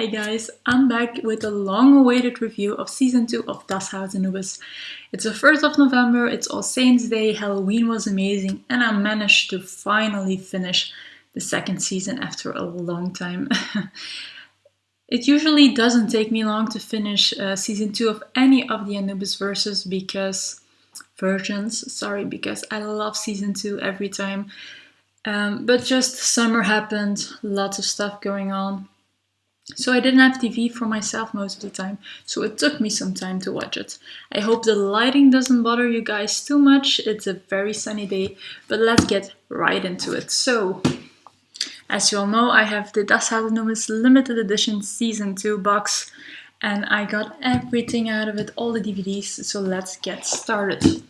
Hi guys, I'm back with a long-awaited review of season 2 of Das Haus Anubis. It's the 1st of November, it's All Saints Day, Halloween was amazing, and I managed to finally finish the second season after a long time. It usually doesn't take me long to finish season 2 of any of the Anubis versions because I love season 2 every time. But just summer happened, lots of stuff going on. So I didn't have TV for myself most of the time, so it took me some time to watch it. I hope the lighting doesn't bother you guys too much. It's a very sunny day, but let's get right into it. So, as you all know, I have the Das Haus Anubis limited edition season 2 box, and I got everything out of it, all the DVDs, so let's get started.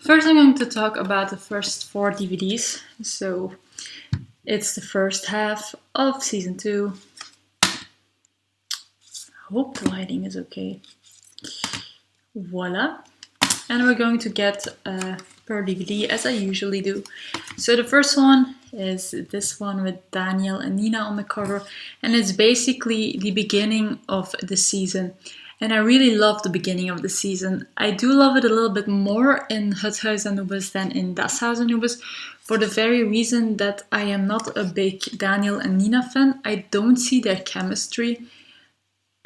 First I'm going to talk about the first 4 DVDs. So, it's the first half of season 2. Hope the lighting is okay. Voila. And we're going to get per DVD as I usually do. So the first one is this one with Daniel and Nina on the cover. And it's basically the beginning of the season. And I really love the beginning of the season. I do love it a little bit more in Haus Anubis than in Das Haus Anubis. For the very reason that I am not a big Daniel and Nina fan. I don't see their chemistry.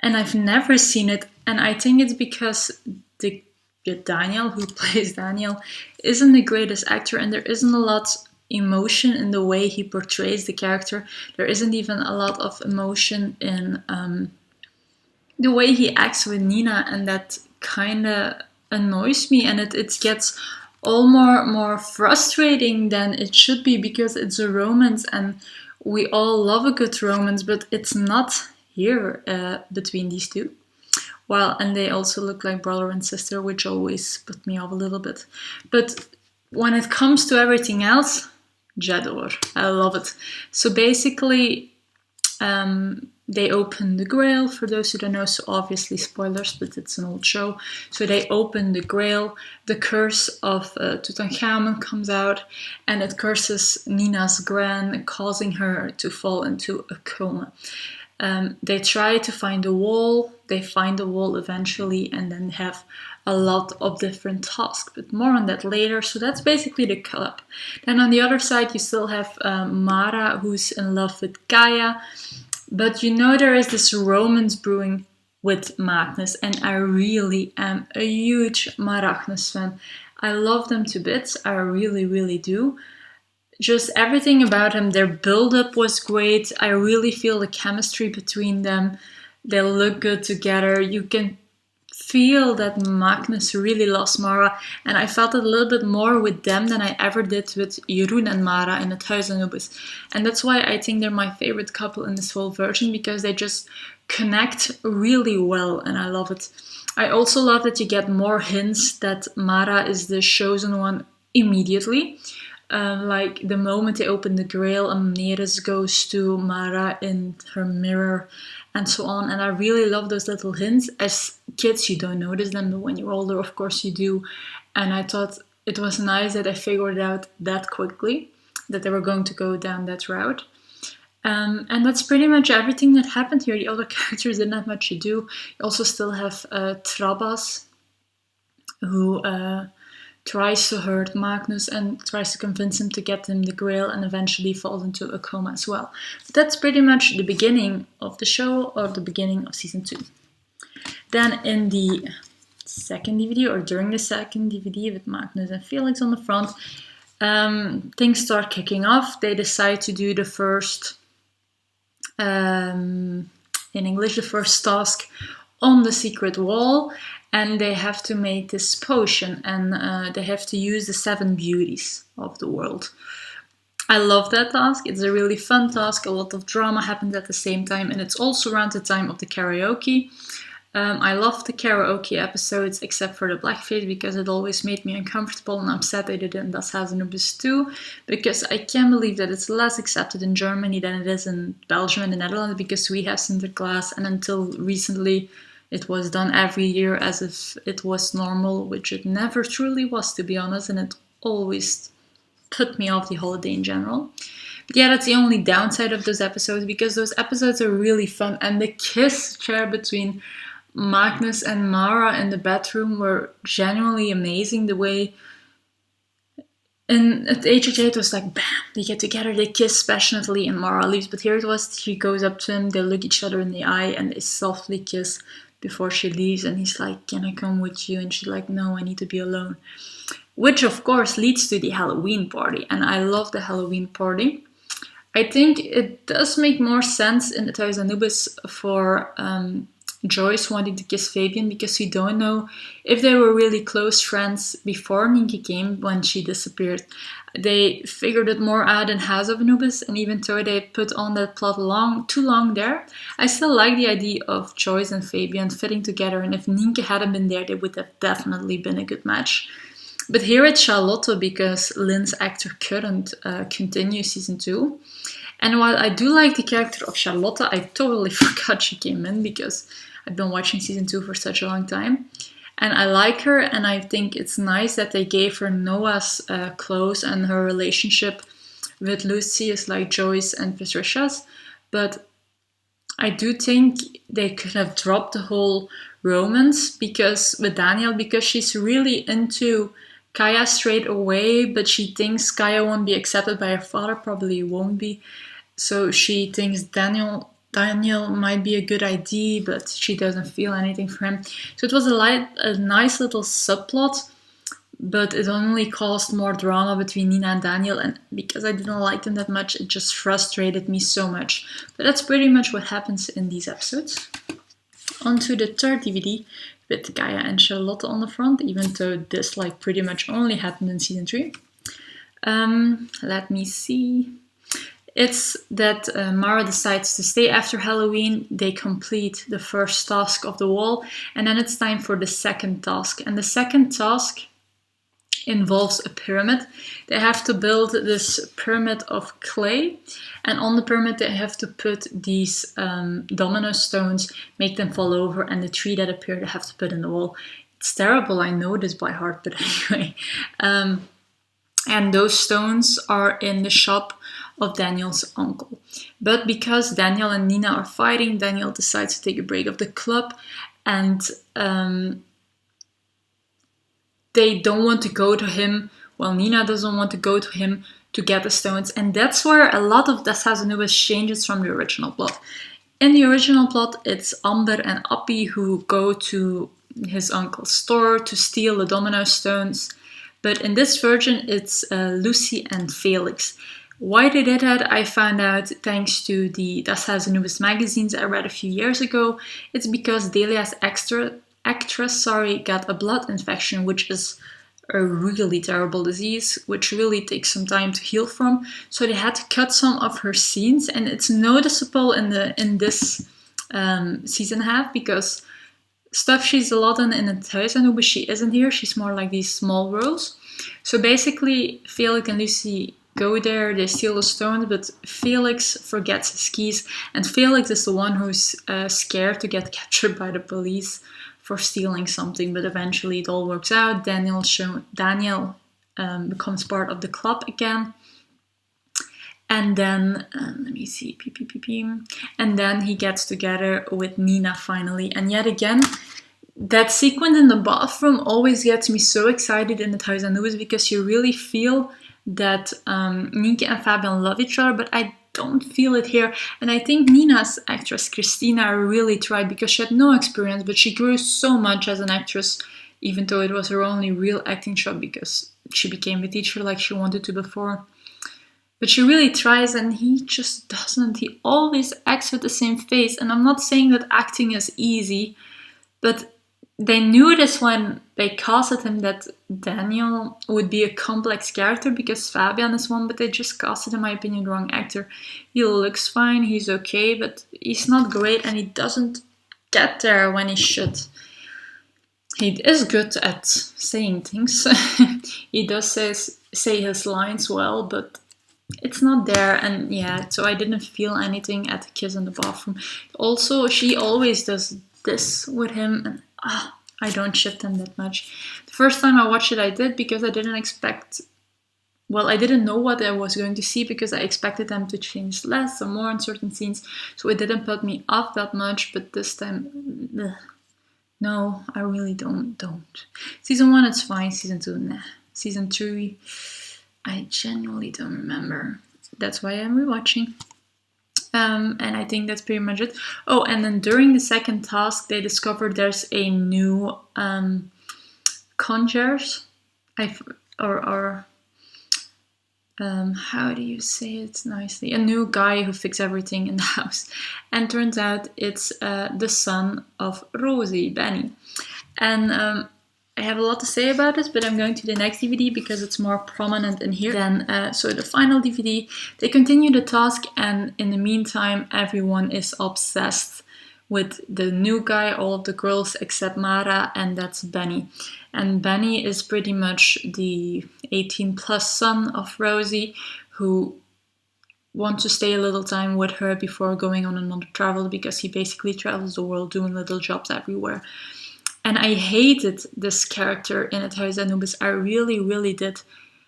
And I've never seen it, and I think it's because the Daniel, who plays Daniel, isn't the greatest actor, and there isn't a lot emotion in the way he portrays the character. There isn't even a lot of emotion in the way he acts with Nina, and that kind of annoys me, and it gets all more frustrating than it should be, because it's a romance, and we all love a good romance, but it's not here between these two. Well, and they also look like brother and sister, which always put me off a little bit. But when it comes to everything else, j'adore. I love it. So basically, they open the Grail, for those who don't know, so obviously spoilers, but it's an old show. So they open the Grail, the curse of Tutankhamun comes out, and it curses Nina's gran, causing her to fall into a coma. They try to find a wall, they find the wall eventually, and then have a lot of different tasks, but more on that later. So that's basically the club. Then on the other side you still have Mara, who's in love with Gaia, but you know there is this romance brewing with Magnus, and I really am a huge Maragnes fan. I love them to bits, I really do. Just everything about him, their build-up was great. I really feel the chemistry between them. They look good together. You can feel that Magnus really loves Mara, and I felt it a little bit more with them than I ever did with Jeroen and Mara in the Haus Anubis. And that's why I think they're my favorite couple in this whole version, because they just connect really well, and I love it. I also love that you get more hints that Mara is the chosen one immediately. Like the moment they open the Grail, Amneris goes to Mara in her mirror and so on, and I really love those little hints. As kids you don't notice them, but when you're older of course you do, and I thought it was nice that I figured out that quickly that they were going to go down that route. And that's pretty much everything that happened here. The other characters didn't have much to do. You also still have Trabas, who tries to hurt Magnus and tries to convince him to get him the Grail, and eventually falls into a coma as well. But that's pretty much the beginning of the show, or the beginning of season 2. Then in the second DVD, or during the second DVD with Magnus and Felix on the front, things start kicking off. They decide to do the first, in English, the first task on the secret wall. And they have to make this potion, and they have to use the 7 beauties of the world. I love that task. It's a really fun task. A lot of drama happens at the same time, and it's also around the time of the karaoke. I love the karaoke episodes, except for the blackface, because it always made me uncomfortable, and I'm sad they did it in Das Haus Anubis too, because I can't believe that it's less accepted in Germany than it is in Belgium and the Netherlands, because we have Sinterklaas, and until recently it was done every year as if it was normal, which it never truly was, to be honest, and it always put me off the holiday in general. But yeah, that's the only downside of those episodes, because those episodes are really fun. And the kiss share between Magnus and Mara in the bedroom were genuinely amazing. The way at the HHA it was like, bam, they get together, they kiss passionately, and Mara leaves. But here it was, she goes up to him, they look each other in the eye, and they softly kiss before she leaves. And he's like, can I come with you? And she's like, no, I need to be alone. Which of course leads to the Halloween party. And I love the Halloween party. I think it does make more sense in the Haus Anubis for Joyce wanting to kiss Fabian, because we don't know if they were really close friends before Ninki came, when she disappeared. They figured it more out in Haus of Anubis, and even though they put on that plot too long there, I still like the idea of Joyce and Fabian fitting together, and if Ninki hadn't been there, they would have definitely been a good match. But here it's Charlotte, because Lynn's actor couldn't continue season 2. And while I do like the character of Charlotte, I totally forgot she came in, because I've been watching season 2 for such a long time. And I like her, and I think it's nice that they gave her Noah's clothes, and her relationship with Lucy is like Joyce and Patricia's. But I do think they could have dropped the whole romance with Daniel, because she's really into Kaya straight away, but she thinks Kaya won't be accepted by her father, probably won't be. So she thinks Daniel might be a good idea, but she doesn't feel anything for him. So it was a nice little subplot, but it only caused more drama between Nina and Daniel, and because I didn't like them that much, it just frustrated me so much. But that's pretty much what happens in these episodes. On to the third DVD with Kaya and Charlotte on the front, even though this pretty much only happened in season 3. Let me see. It's that Mara decides to stay after Halloween. They complete the first task of the wall, and then it's time for the second task. And the second task involves a pyramid. They have to build this pyramid of clay, and on the pyramid they have to put these domino stones, make them fall over, and the 3 that appear they have to put in the wall. It's terrible, I know this by heart, but anyway. And those stones are in the shop of Daniel's uncle. But because Daniel and Nina are fighting, Daniel decides to take a break of the club, and they don't want to go to him. Well, Nina doesn't want to go to him to get the stones, and that's where a lot of Das Haus Anubis changes from the original plot. In the original plot, it's Amber and Appie who go to his uncle's store to steal the domino stones. But in this version, it's Lucy and Felix. Why they did that, I found out thanks to the Das Haus Anubis magazines I read a few years ago. It's because Delia's actress got a blood infection, which is a really terrible disease, which really takes some time to heal from. So they had to cut some of her scenes, and it's noticeable in this season half, because stuff she's a lot in the Haus Anubis, she isn't here. She's more like these small roles. So basically, Felix and Lucy go there, they steal the stones, but Felix forgets his keys, and Felix is the one who's scared to get captured by the police for stealing something, but eventually it all works out. Daniel becomes part of the club again, and then let me see, and then he gets together with Nina finally. And yet again, that sequence in the bathroom always gets me so excited in the Haus Anubis, because you really feel that Ninki and Fabian love each other, but I don't feel it here. And I think Nina's actress Christina really tried, because she had no experience, but she grew so much as an actress, even though it was her only real acting job, because she became a teacher like she wanted to before. But she really tries, and he just doesn't. He always acts with the same face. And I'm not saying that acting is easy, but they knew this when they casted him, that Daniel would be a complex character, because Fabian is one, but they just casted, in my opinion, the wrong actor. He looks fine, he's okay, but he's not great, and he doesn't get there when he should. He is good at saying things. He does say his lines well, but it's not there. And yeah, so I didn't feel anything at the kiss in the bathroom. Also, she always does this with him, and I don't ship them that much. The first time I watched it, I did, because I didn't expect well, I didn't know what I was going to see because I expected them to change less or more in certain scenes, so it didn't put me off that much. But this time, no, I really don't. Season 1 it's fine. Season 2, nah. Season 3, I genuinely don't remember. That's why I'm rewatching. And I think that's pretty much it. Oh, and then during the second task, they discovered there's a new concierge. How do you say it nicely? A new guy who fixes everything in the house. And turns out it's the son of Rosie, Benny. And I have a lot to say about this, but I'm going to the next DVD because it's more prominent in here. Then, so the final DVD, they continue the task, and in the meantime, everyone is obsessed with the new guy, all of the girls except Mara, and that's Benny. And Benny is pretty much the 18 plus son of Rosie, who wants to stay a little time with her before going on another travel, because he basically travels the world doing little jobs everywhere. And I hated this character in Haus Anubis. I really, really did.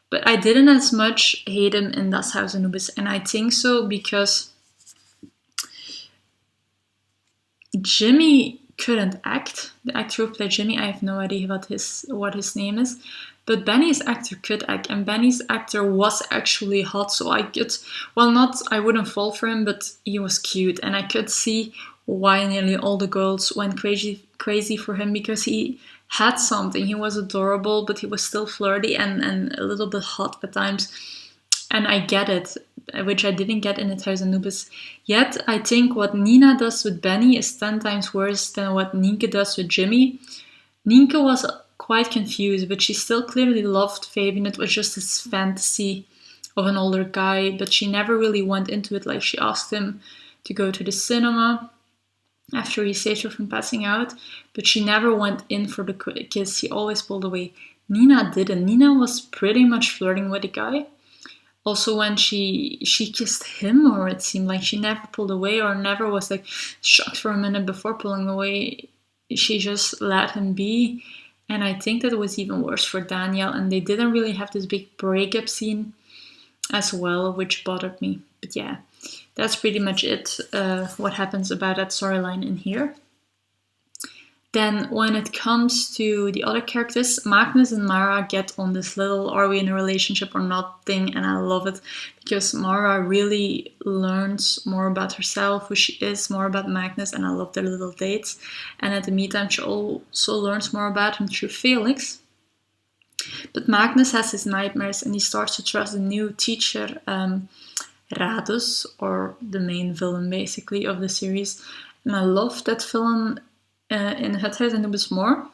But I didn't as much hate him in Das Haus Anubis. And I think so because Jimmy couldn't act. The actor who played Jimmy, I have no idea what his name is. But Benny's actor could act. And Benny's actor was actually hot. So I could, I wouldn't fall for him, but he was cute. And I could see why nearly all the girls went crazy for him, because he had something. He was adorable, but he was still flirty and a little bit hot at times. And I get it, which I didn't get in Haus Anubis. Yet, I think what Nina does with Benny is 10 times worse than what Nienke does with Jimmy. Nienke was quite confused, but she still clearly loved Fave, and it was just this fantasy of an older guy, but she never really went into it. Like, she asked him to go to the cinema after he saved her from passing out, but she never went in for the kiss. He always pulled away. Nina didn't. Nina was pretty much flirting with the guy. Also, when she kissed him, or it seemed like she never pulled away or never was like shocked for a minute before pulling away. She just let him be. And I think that it was even worse for Daniel. And they didn't really have this big breakup scene as well, which bothered me. But yeah, that's pretty much it, what happens about that storyline in here. Then when it comes to the other characters, Magnus and Mara get on this little are we in a relationship or not thing, and I love it because Mara really learns more about herself, who she is, more about Magnus, and I love their little dates. And at the meantime, she also learns more about him through Felix. But Magnus has his nightmares, and he starts to trust the new teacher, Radus, or the main villain basically of the series. And I love that villain in Haus Anubis more,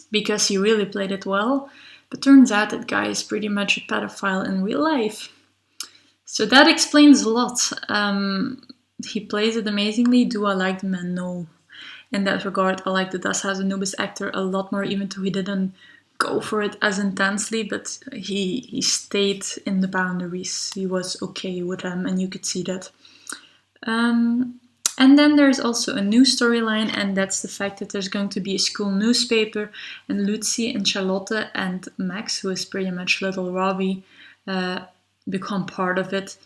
because he really played it well. But turns out that guy is pretty much a pedophile in real life. So that explains a lot. He plays it amazingly. Do I like the man? No. In that regard, I like the Das Haus Anubis actor a lot more, even though he didn't go for it as intensely, but he stayed in the boundaries. He was okay with them, and you could see that. And then there's also a new storyline, and that's the fact that there's going to be a school newspaper, and Lucy and Charlotte and Max, who is pretty much little Robbie, become part of it.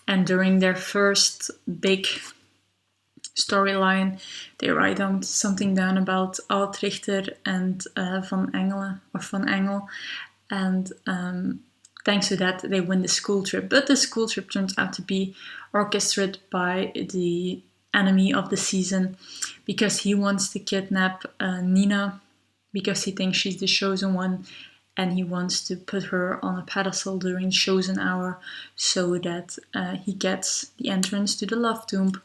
And during their first big storyline, they write down something down about Altrichter and Van Engel, and thanks to that they win the school trip. But the school trip turns out to be orchestrated by the enemy of the season, because he wants to kidnap Nina, because he thinks she's the chosen one, and he wants to put her on a pedestal during chosen hour so that he gets the entrance to the love tomb.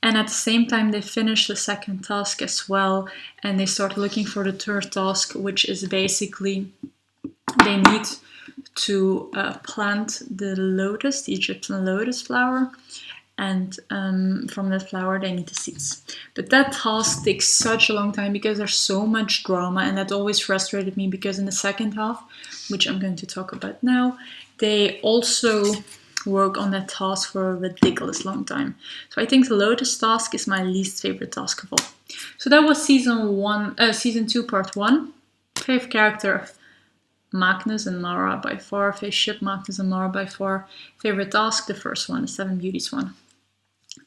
And at the same time, they finish the second task as well, and they start looking for the third task, which is basically they need to plant the lotus, the Egyptian lotus flower, and from that flower they need the seeds. But that task takes such a long time because there's so much drama, and that always frustrated me, because in the second half, which I'm going to talk about now, they also work on that task for a ridiculous long time. So I think the lotus task is my least favorite task of all. So that was season 2 part 1. Favorite character, Magnus and Mara by far. They ship Magnus and Mara by far. Favorite task, the first one, the 7 Beauties one.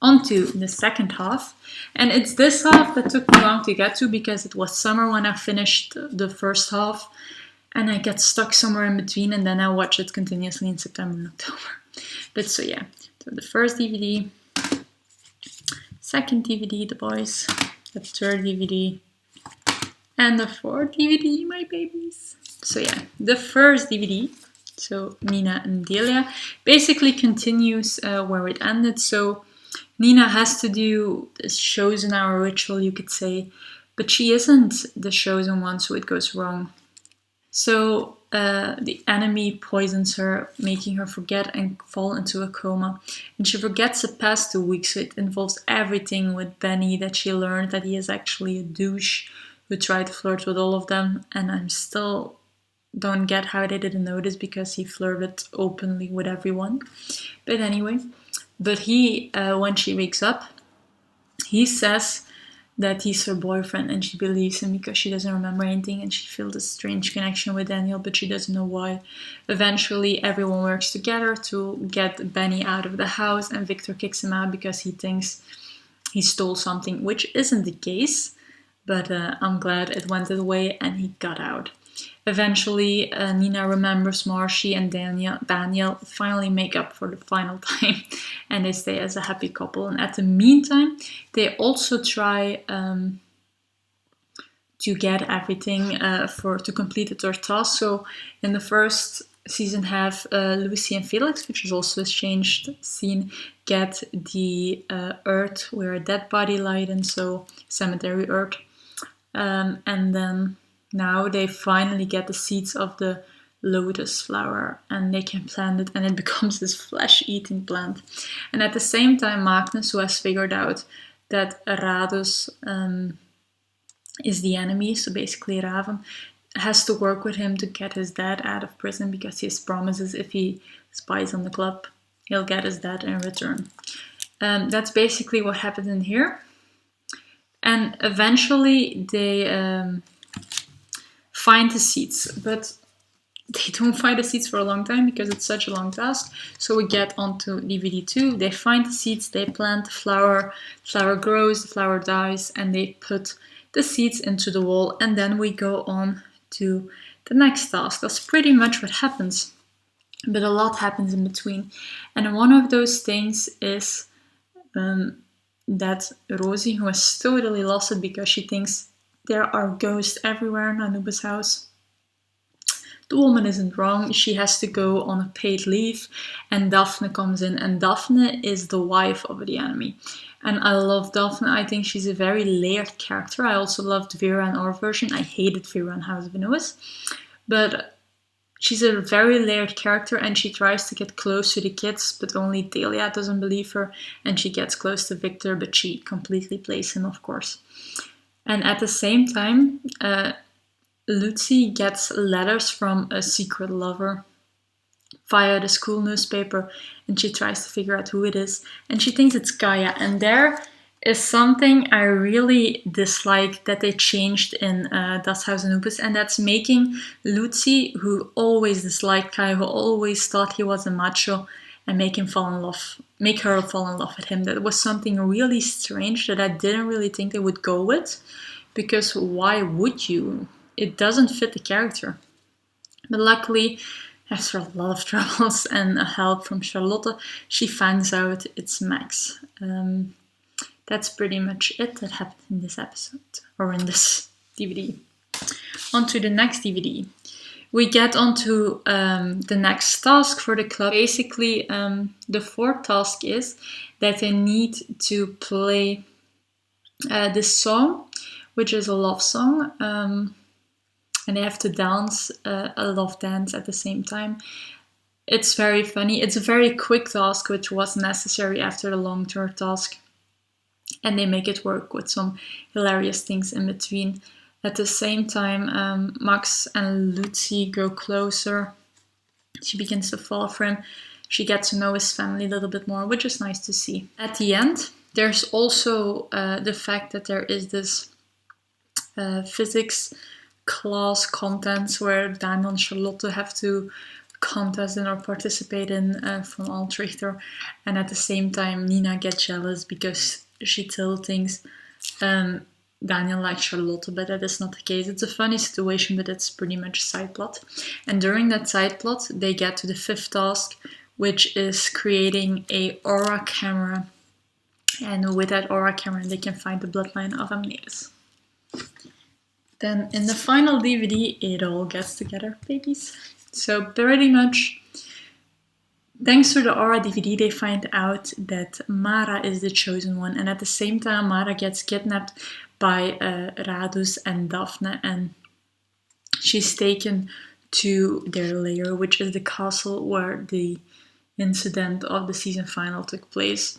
On to the second half. And it's this half that took me long to get to because it was summer when I finished the first half. And I get stuck somewhere in between and then I watch it continuously in September and October. But so yeah, so the first DVD, second DVD, the boys, the third DVD, and the fourth DVD, my babies. So yeah, the first DVD, so Nina and Delia, basically continues where it ended. So Nina has to do this chosen hour ritual, you could say, but she isn't the chosen one, so it goes wrong. So the enemy poisons her, making her forget and fall into a coma. And she forgets the past 2 weeks, so it involves everything with Benny, that she learned that he is actually a douche who tried to flirt with all of them. And I'm still don't get how they didn't notice because he flirted openly with everyone. But anyway, he, when she wakes up, he says that he's her boyfriend and she believes him because she doesn't remember anything and she feels a strange connection with Daniel, but she doesn't know why. Eventually, everyone works together to get Benny out of the house and Victor kicks him out because he thinks he stole something, which isn't the case, but I'm glad it went that way and he got out. Eventually, Nina remembers Marcy and Daniel finally make up for the final time and they stay as a happy couple. And at the meantime, they also try to get everything to complete their task. So in the first season have Lucy and Felix, which is also a changed scene, get the earth where a dead body lied in, so cemetery earth. And then now they finally get the seeds of the lotus flower and they can plant it and it becomes this flesh-eating plant. And at the same time, Magnus, who has figured out that Radus is the enemy, so basically Raven, has to work with him to get his dad out of prison because he promises if he spies on the club, he'll get his dad in return. That's basically what happened in here. And eventually they find the seeds, but they don't find the seeds for a long time because it's such a long task. So we get onto DVD 2. They find the seeds, they plant the flower grows, the flower dies, and they put the seeds into the wall. And then we go on to the next task. That's pretty much what happens, but a lot happens in between. And one of those things is that Rosie, who has totally lost it because she thinks there are ghosts everywhere in Anubis' house. The woman isn't wrong. She has to go on a paid leave and Daphne comes in, and Daphne is the wife of the enemy. And I love Daphne. I think she's a very layered character. I also loved Vera in our version. I hated Vera in House of Anubis. But she's a very layered character and she tries to get close to the kids, but only Delia doesn't believe her. And she gets close to Victor, but she completely plays him, of course. And at the same time, Lucy gets letters from a secret lover via the school newspaper, and she tries to figure out who it is. And she thinks it's Gaia. And there is something I really dislike that they changed in Das Haus Anubis, and that's making Lucy, who always disliked Gaia, who always thought he was a macho, and make her fall in love with him. That was something really strange that I didn't really think they would go with, because why would you? It doesn't fit the character. But luckily, after a lot of troubles and help from Charlotte, she finds out it's Max. That's pretty much it that happened in this episode, or in this DVD. On to the next DVD. We get onto the next task for the club. Basically, the fourth task is that they need to play this song, which is a love song, and they have to dance a love dance at the same time. It's very funny. It's a very quick task, which was necessary after the long-term task, and they make it work with some hilarious things in between. At the same time, Max and Lucy go closer. She begins to fall for him. She gets to know his family a little bit more, which is nice to see. At the end, there's also the fact that there is this physics class contents where Daniel and Charlotte have to contest in or participate in from Altrichter, and at the same time Nina gets jealous because she still thinks Daniel likes Charlotte, but that is not the case. It's a funny situation, but it's pretty much a side plot. And during that side plot, they get to the 5th task, which is creating a aura camera. And with that aura camera, they can find the bloodline of Amneris. Then in the final DVD, it all gets together, babies. So pretty much, thanks to the Aura DVD, they find out that Mara is the chosen one. And at the same time, Mara gets kidnapped by Radus and Daphne. And she's taken to their lair, which is the castle where the incident of the season final took place.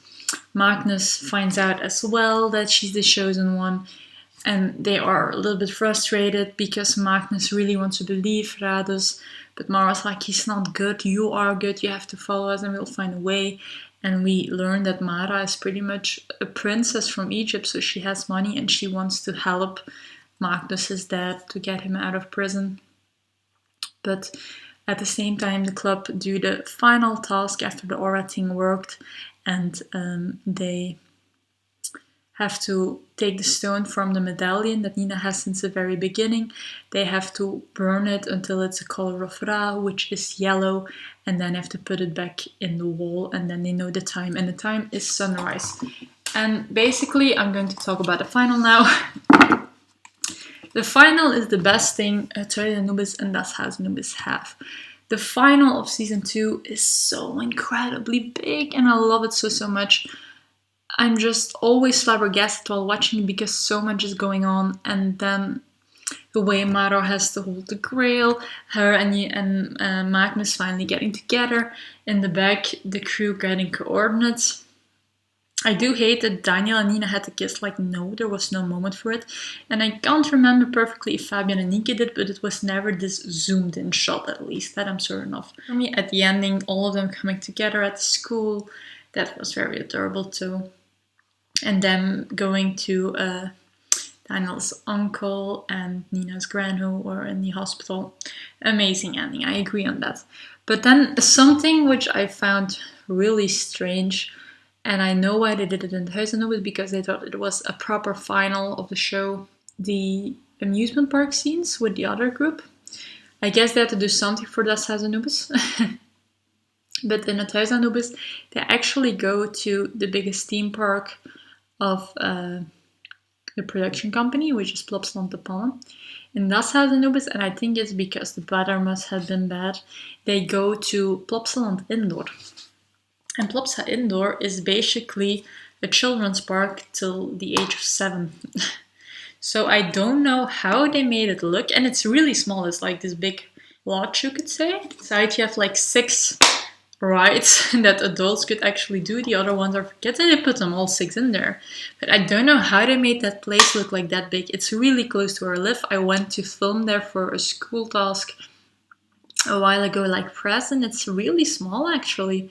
Magnus finds out as well that she's the chosen one. And they are a little bit frustrated because Magnus really wants to believe Radus. But Mara's like, he's not good, you are good, you have to follow us and we'll find a way. And we learn that Mara is pretty much a princess from Egypt, so she has money and she wants to help Magnus's dad to get him out of prison. But at the same time, the club do the final task after the aura thing worked, and they have to take the stone from the medallion that Nina has since the very beginning. They have to burn it until it's the color of Ra, which is yellow, and then have to put it back in the wall, and then they know the time, and the time is sunrise. And basically, I'm going to talk about the final now. The final is the best thing Haus Anubis and Das Haus Anubis have. The final of season 2 is so incredibly big, and I love it so much. I'm just always flabbergasted while watching it because so much is going on, and then the way Maro has to hold the grail, her and Magnus finally getting together, in the back the crew getting coordinates. I do hate that Daniel and Nina had to kiss, like no, there was no moment for it, and I can't remember perfectly if Fabian and Nike did, but it was never this zoomed in shot, at least, that I'm certain of. For me, at the ending, all of them coming together at the school, that was very adorable too. And them going to Daniel's uncle and Nina's gran who were in the hospital. Amazing ending, I agree on that. But then something which I found really strange, and I know why they did it in the Haus Anubis, because they thought it was a proper final of the show. The amusement park scenes with the other group. I guess they had to do something for Das Haus Anubis. But in the Haus Anubis, they actually go to the biggest theme park of the production company, which is Plopsaland de Palm. In Das Haus Anubis, and I think it's because the weather must have been bad, they go to Plopsaland Indoor. And Plopsa Indoor is basically a children's park till the age of 7. So I don't know how they made it look, and it's really small, it's like this big lodge, you could say. Inside you have like 6 rides that adults could actually do. The other ones are for kids, and they put them all 6 in there. But I don't know how they made that place look like that big. It's really close to where I live. I went to film there for a school task a while ago, like press, and it's really small actually.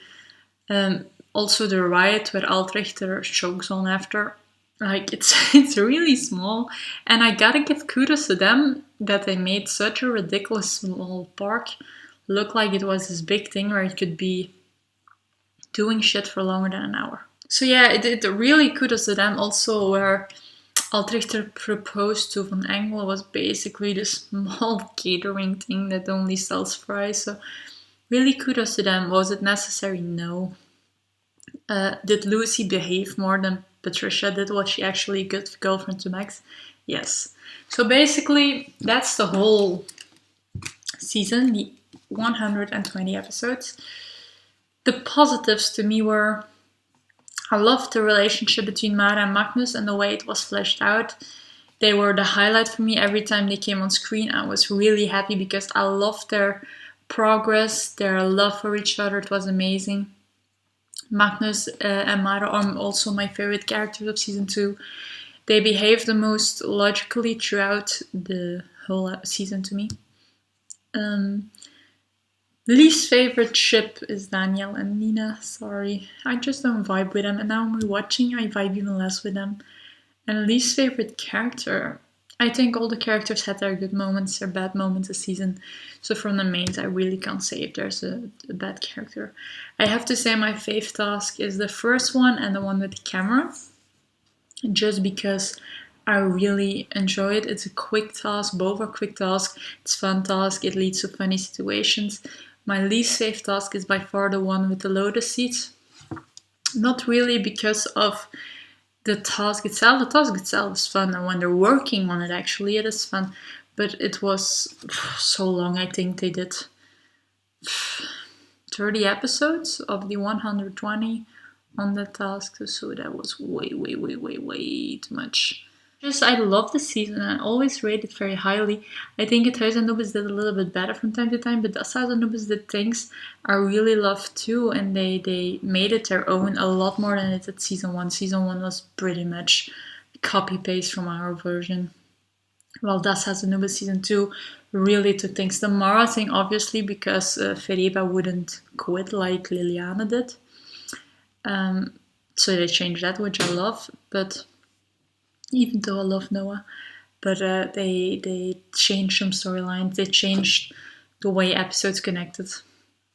Also the ride where Altrichter chokes on after, like it's really small, and I gotta give kudos to them that they made such a ridiculous small park look like it was this big thing where it could be doing shit for longer than an hour. So yeah, it really kudos to them. Also where Altrichter proposed to Van Engel was basically this small catering thing that only sells fries. So really kudos to them. Was it necessary? No. Did Lucy behave more than Patricia did? Was she actually a good girlfriend to Max? Yes. So basically, that's the whole season, the 120 episodes. The positives to me were, I loved the relationship between Mara and Magnus and the way it was fleshed out. They were the highlight for me every time they came on screen. I was really happy because I loved their progress, their love for each other. It was amazing. Magnus and Mara are also my favorite characters of season 2. They behave the most logically throughout the whole season to me. Least favorite ship is Daniel and Nina. Sorry, I just don't vibe with them, and now I'm rewatching, I vibe even less with them. And least favorite character, I think all the characters had their good moments, their bad moments this season. So from the mains, I really can't say if there's a bad character. I have to say my fave task is the first one and the one with the camera. Just because I really enjoy it. It's a quick task. Both are quick tasks. It's a fun task. It leads to funny situations. My least fave task is by far the one with the lotus seeds. Not really because of the task itself. The task itself is fun, and when they're working on it, actually, it is fun. But it was so long. I think they did 30 episodes of the 120 on that task, so that was way too much. I love the season and I always rate it very highly. I think Haus Anubis did a little bit better from time to time, but Haus Anubis did things I really loved too, and they made it their own a lot more than it did season 1. Season 1 was pretty much copy-paste from our version. Well, Haus Anubis season 2 really took things. The Mara thing, obviously, because Fereba wouldn't quit like Liliana did. So they changed that, which I love, but even though I love Noah, but they changed some storylines. They changed the way episodes connected.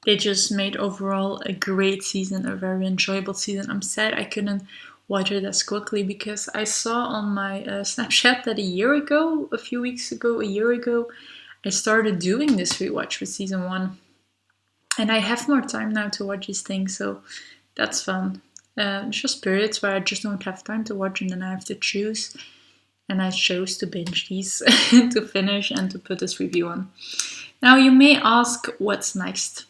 They just made overall a great season, a very enjoyable season. I'm sad I couldn't watch it as quickly because I saw on my Snapchat that a year ago, I started doing this rewatch with season 1. And I have more time now to watch these things, so that's fun. It's just periods where I just don't have time to watch and then I have to choose. And I chose to binge these to finish and to put this review on. Now you may ask what's next.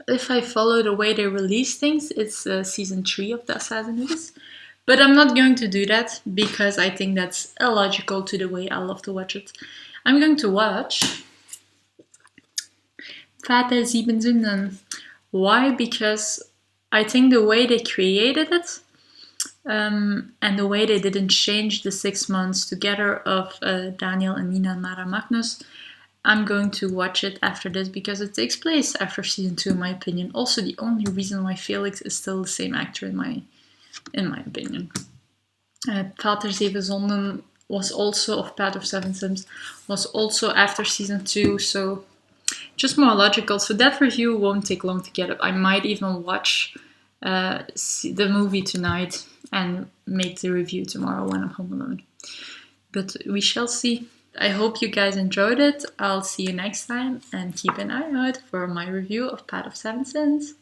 If I follow the way they release things, it's season 3 of the Haus Anubis. But I'm not going to do that because I think that's illogical to the way I love to watch it. I'm going to watch Vater Sieben Sünden. Why? Because I think the way they created it and the way they didn't change the 6 months together of Daniel and Nina and Mara Magnus, I'm going to watch it after this because it takes place after season 2 in my opinion. Also the only reason why Felix is still the same actor in my opinion. Vater Sieben Sünden was also, of Path of Seven Sins, was also after season 2, so just more logical. So that review won't take long to get up. I might even watch the movie tonight and make the review tomorrow when I'm home alone. But we shall see. I hope you guys enjoyed it. I'll see you next time and keep an eye out for my review of Path of Seven Sins.